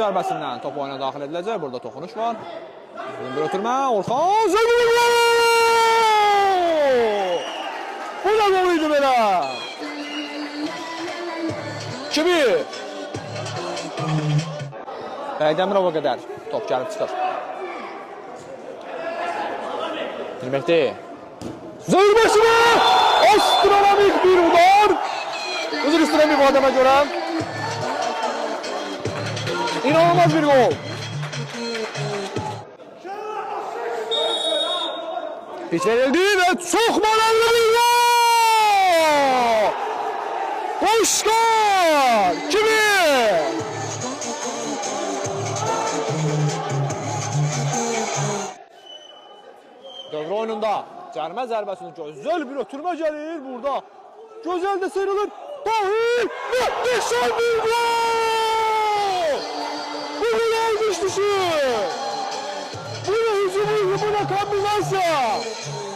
zərbəsindən top oyuna daxil ediləcək. Burada toxunuş var. Bir ötürmə. Orxan Zəngin! Bu da gol idi belə. 2-1. Dəmirova qədər top gəlib çıxır. Mehdi. Zərbəsini! Astronomik bir udar. Üzr istəyirəm ifadəmə görə. İnanılmaz bir gol. Piç verildi ve çok manevralı bir gol! Koşkar! Kimi? Dövre oyununda cərmə zərbəsini gözəl bir ötürmə gəlir burada. Gözəl də sıyrılır. Tahir! Muhteşem bir gol! Bu ne almış dışı? Bu ne hücumu, bu ne kombinasyon?